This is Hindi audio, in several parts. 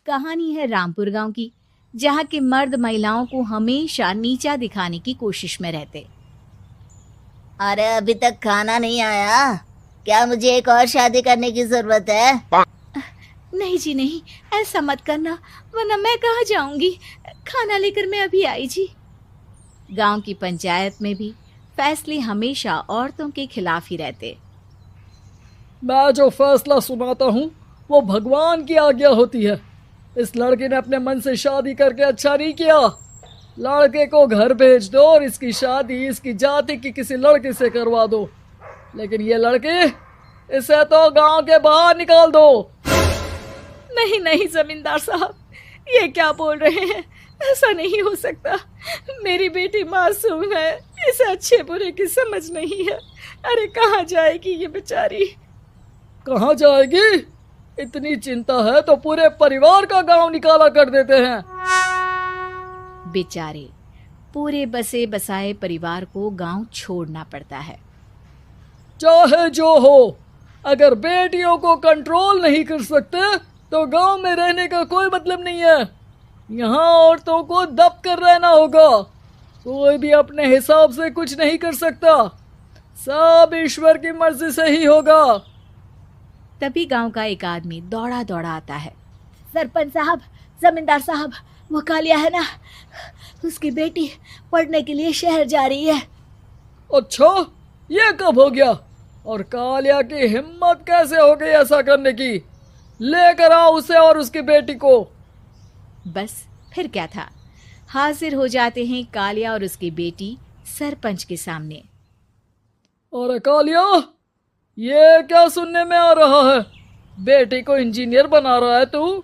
कहानी है रामपुर गांव की, जहां के मर्द महिलाओं को हमेशा नीचा दिखाने की कोशिश में रहते। अरे अभी तक खाना नहीं आया, क्या मुझे एक और शादी करने की जरूरत है? नहीं जी नहीं, ऐसा मत करना, वरना मैं कहाँ जाऊंगी। खाना लेकर मैं अभी आई जी। गांव की पंचायत में भी फैसले हमेशा औरतों के खिलाफ ही रहते। मैं जो फैसला सुनाता हूँ वो भगवान की आज्ञा होती है। इस लड़के ने अपने मन से शादी करके अच्छा नहीं किया। लड़के को घर भेज दो और इसकी शादी इसकी जाति की किसी लड़के से करवा दो, लेकिन ये लड़की, इसे तो गांव के बाहर निकाल दो। नहीं नहीं जमींदार साहब, ये क्या बोल रहे हैं? ऐसा नहीं हो सकता। मेरी बेटी मासूम है, इसे अच्छे बुरे की समझ नहीं है। अरे कहाँ जाएगी ये बेचारी? कहाँ जाएगी? इतनी चिंता है तो पूरे परिवार का गांव निकाला कर देते हैं। बेचारे पूरे बसे बसाए परिवार को गांव छोड़ना पड़ता है। चाहे जो हो, अगर बेटियों को कंट्रोल नहीं कर सकते तो गांव में रहने का कोई मतलब नहीं है। यहाँ औरतों को दब कर रहना होगा। कोई भी अपने हिसाब से कुछ नहीं कर सकता, सब ईश्वर की मर्जी से ही होगा। तभी गांव का एक आदमी दौड़ा दौड़ा आता है। सरपंच साहब, जमींदार साहब, वो कालिया है ना, उसकी बेटी पढ़ने के लिए शहर जा रही है। अच्छा, ये कब हो गया? और कालिया की हिम्मत कैसे हो गई ऐसा करने की? लेकर आओ उसे और उसकी बेटी को। बस फिर क्या था, हाजिर हो जाते हैं कालिया और उसकी बेटी सरपंच के सामने। अरे कालिया, ये क्या सुनने में आ रहा है? बेटी को इंजीनियर बना रहा है तू?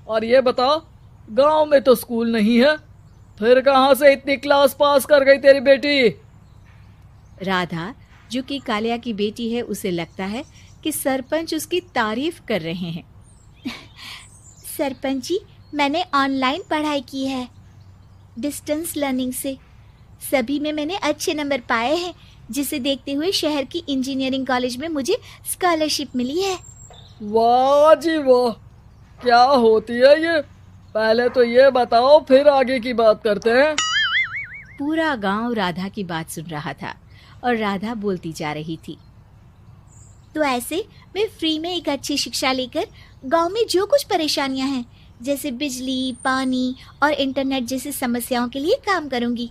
और ये बता, गांव में तो स्कूल नहीं है, फिर कहाँ से इतनी क्लास पास कर गई तेरी बेटी? राधा, जो कि कालिया की बेटी है, उसे लगता है कि सरपंच उसकी तारीफ कर रहे हैं। सरपंच जी, मैंने ऑनलाइन पढ़ाई की है, डिस्टेंस लर्निंग से। सभी में मैंने अच्छे नंबर पाए हैं, जिसे देखते हुए शहर की इंजीनियरिंग कॉलेज में मुझे स्कॉलरशिप मिली है। वाह जी वाह, क्या होती है ये? पहले तो ये बताओ, फिर आगे की बात करते हैं। पूरा गांव राधा की बात सुन रहा था और राधा बोलती जा रही थी। तो ऐसे मैं फ्री में एक अच्छी शिक्षा लेकर गांव में जो कुछ परेशानियां हैं, जैसे बिजली, पानी और इंटरनेट जैसी समस्याओं के लिए काम करूंगी।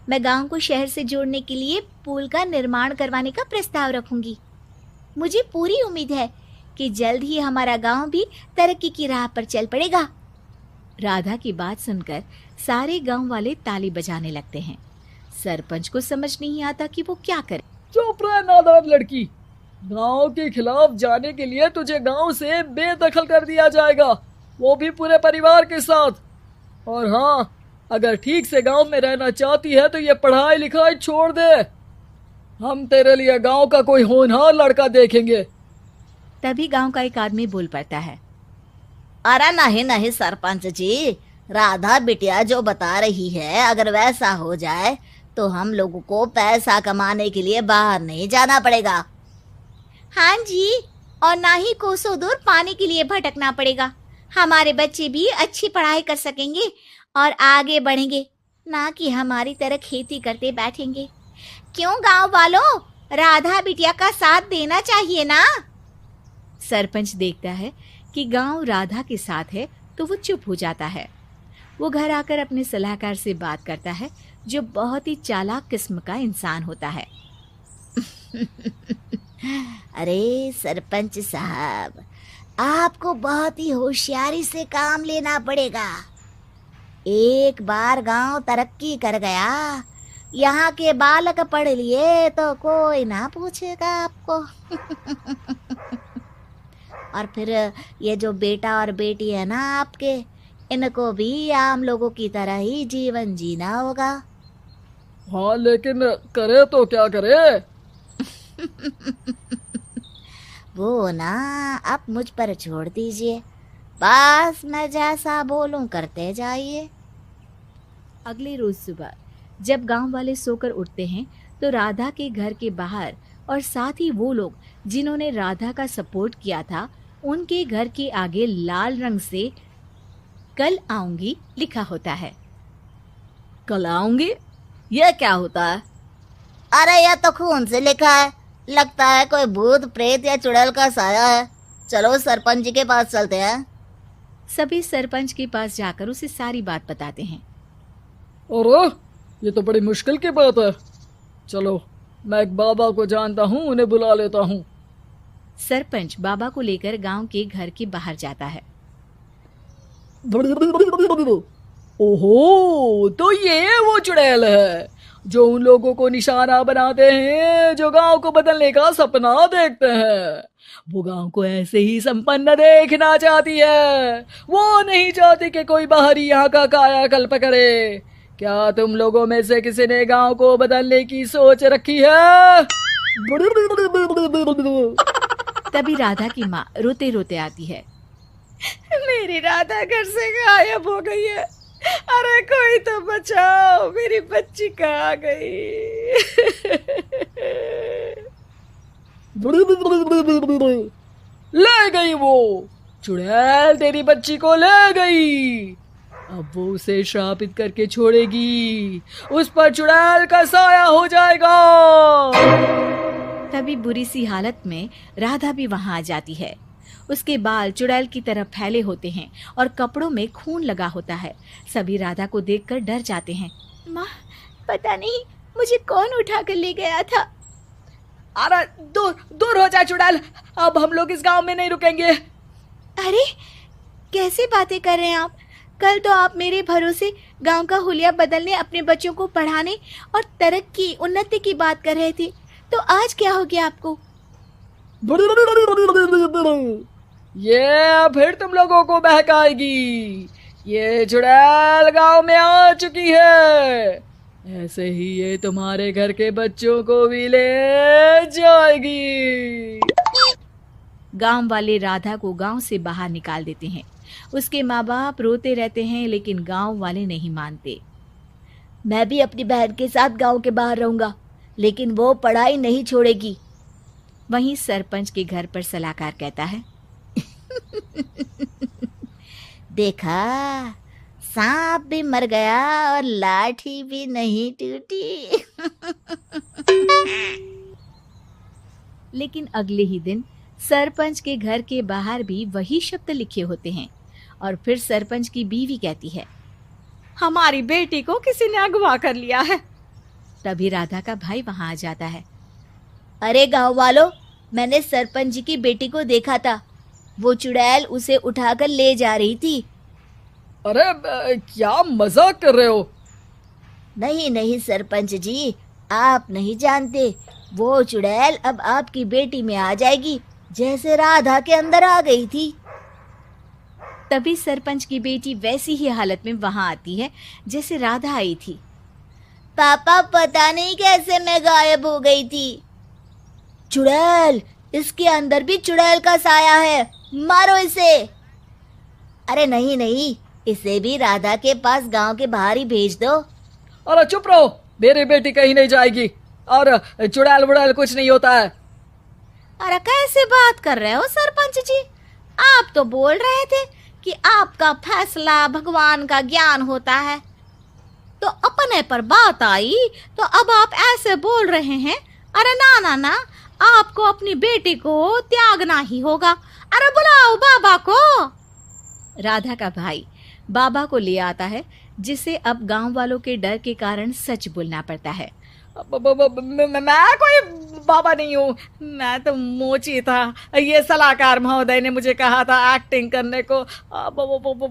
मैं गांव को शहर से जोड़ने के लिए पुल का निर्माण करवाने का प्रस्ताव रखूंगी। मुझे पूरी उम्मीद है कि जल्द ही हमारा गांव भी तरक्की की राह पर चल पड़ेगा। राधा की बात सुनकर सारे गांव वाले ताली बजाने लगते हैं। सरपंच को समझ नहीं आता कि वो क्या करे। चुप रह नादान लड़की, गांव के खिलाफ जाने के लिए तुझे गांव से बेदखल कर दिया जाएगा, वो भी पूरे परिवार के साथ। और हाँ, अगर ठीक से गांव में रहना चाहती है तो ये पढ़ाई लिखाई छोड़ दे। हम तेरे लिए गांव का कोई होनहार लड़का देखेंगे। तभी गांव का एक आदमी बोल पड़ता है। अरे नहीं नहीं सरपंच जी, राधा बिटिया जो बता रही है, अगर वैसा हो जाए तो हम लोगों को पैसा कमाने के लिए बाहर नहीं जाना पड़ेगा। हाँ जी, और ना ही कोसों दूर पानी के लिए भटकना पड़ेगा। हमारे बच्चे भी अच्छी पढ़ाई कर सकेंगे और आगे बढ़ेंगे, ना कि हमारी तरह खेती करते बैठेंगे। क्यों गांव वालों, राधा बिटिया का साथ देना चाहिए ना। सरपंच देखता है कि गांव राधा के साथ है तो वो चुप हो जाता है। वो घर आकर अपने सलाहकार से बात करता है, जो बहुत ही चालाक किस्म का इंसान होता है। अरे सरपंच साहब, आपको बहुत ही होशियारी से काम लेना पड़ेगा। एक बार गांव तरक्की कर गया, यहाँ के बालक पढ़ लिए तो कोई ना पूछेगा आपको। और फिर ये जो बेटा और बेटी है ना आपके, इनको भी आम लोगों की तरह ही जीवन जीना होगा। हाँ, लेकिन करे तो क्या करे? वो ना आप मुझ पर छोड़ दीजिए, बस मैं जैसा बोलूं करते जाइए। अगले रोज सुबह जब गांव वाले सोकर उठते हैं तो राधा के घर के बाहर और साथ ही वो लोग जिन्होंने राधा का सपोर्ट किया था, उनके घर के आगे लाल रंग से कल आऊंगी लिखा होता है। कल आऊंगी, यह क्या होता है? अरे यह तो खून से लिखा है, लगता है कोई भूत प्रेत या चुड़ैल का साया है। चलो सरपंच जी के पास चलते हैं। सभी सरपंच के पास जाकर उसे सारी बात बताते हैं। अरे ये तो बड़ी मुश्किल की बात है। चलो मैं एक बाबा को जानता हूँ, उन्हें बुला लेता हूँ। सरपंच बाबा को लेकर गांव के घर के बाहर जाता है। ओहो, तो ये वो चुड़ैल है जो उन लोगों को निशाना बनाते हैं जो गांव को बदलने का सपना देखते हैं। वो गांव को ऐसे ही संपन्न देखना चाहती है, वो नहीं चाहती कि कोई बाहरी यहाँ का कायाकल्प करे। क्या तुम लोगों में से किसी ने गांव को बदलने की सोच रखी है? तभी राधा की माँ रोते रोते आती है। मेरी राधा घर से गायब हो गई है। अरे कोई तो बचाओ, मेरी बच्ची कहाँ गई? ले गई वो चुड़ैल, तेरी बच्ची को ले गई। अब वो उसे श्रापित करके छोड़ेगी, उस पर चुड़ैल का साया हो जाएगा। तभी बुरी सी हालत में राधा भी वहां आ जाती है। उसके बाल चुड़ैल की तरह फैले होते हैं और कपड़ों में खून लगा होता है। सभी राधा को देखकर डर जाते हैं। माँ, पता नहीं मुझे कौन उठा कर ले गया था। अरे दूर दूर हो जा चुड़ैल, अब हम लोग इस गांव में नहीं रुकेंगे। अरे कैसे बातें कर रहे हैं आप? कल तो आप मेरे भरोसे गांव का हुलिया बदलने, अपने बच्चों को पढ़ाने और तरक्की उन्नति की बात कर रहे थे, तो आज क्या हो गया आपको? ये फिर तुम लोगों को बहकाएगी। ये चुड़ैल गांव में आ चुकी है, ऐसे ही ये तुम्हारे घर के बच्चों को भी ले जाएगी। गांव वाले राधा को गांव से बाहर निकाल देते हैं। उसके माँ बाप रोते रहते हैं, लेकिन गांव वाले नहीं मानते। मैं भी अपनी बहन के साथ गांव के बाहर रहूंगा, लेकिन वो पढ़ाई नहीं छोड़ेगी। वहीं सरपंच के घर पर सलाहकार कहता है। देखा, सांप भी मर गया और लाठी भी नहीं टूटी। लेकिन अगले ही दिन सरपंच के घर के बाहर भी वही शब्द लिखे होते हैं। और फिर सरपंच की बीवी कहती है, हमारी बेटी को किसी ने अगवा कर लिया है। तभी राधा का भाई वहां आ जाता है। अरे गांव वालों, मैंने सरपंच जी की बेटी को देखा था। वो चुड़ैल उसे उठाकर ले जा रही थी। अरे क्या मजाक कर रहे हो? नहीं नहीं सरपंच जी, आप नहीं जानते। वो चुड़ैल अब आपकी बेटी में आ जाएगी, जैसे राधा के अंदर आ गई थी। तभी सरपंच की बेटी वैसी ही हालत में वहां आती है जैसे राधा आई थी। पापा, पता नहीं कैसे मैं गायब हो गई थी। चुड़ैल, इसके अंदर भी चुड़ैल का साया है, मारो इसे। अरे नहीं नहीं, इसे भी राधा के पास गांव के बाहर ही भेज दो। अरे चुप रहो, मेरी बेटी कहीं नहीं जाएगी और चुड़ैल वुड़ैल कुछ नहीं होता है। अरे कैसे बात कर रहे हो सरपंच जी? आप तो बोल रहे थे कि आपका फैसला भगवान का ज्ञान होता है, तो अपने पर बात आई तो अब आप ऐसे बोल रहे हैं। अरे ना ना ना, आपको अपनी बेटी को त्यागना ही होगा। अरे बुलाओ बाबा को। राधा का भाई बाबा को ले आता है, जिसे अब गांव वालों के डर के कारण सच बोलना पड़ता है। मैं कोई बाबा नहीं हूँ, मैं तो मोची था। ये सलाहकार महोदय ने मुझे कहा था एक्टिंग करने को। अब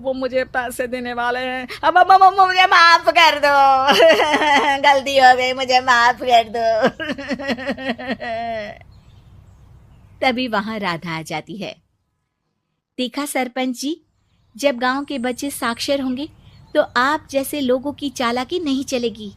वो मुझे पैसे देने वाले हैं। अब मुझे माफ कर दो। गलती हो गई, मुझे माफ कर दो। तभी वहां राधा आ जाती है। देखा सरपंच जी, जब गांव के बच्चे साक्षर होंगे तो आप जैसे लोगों की चालाकी नहीं चलेगी।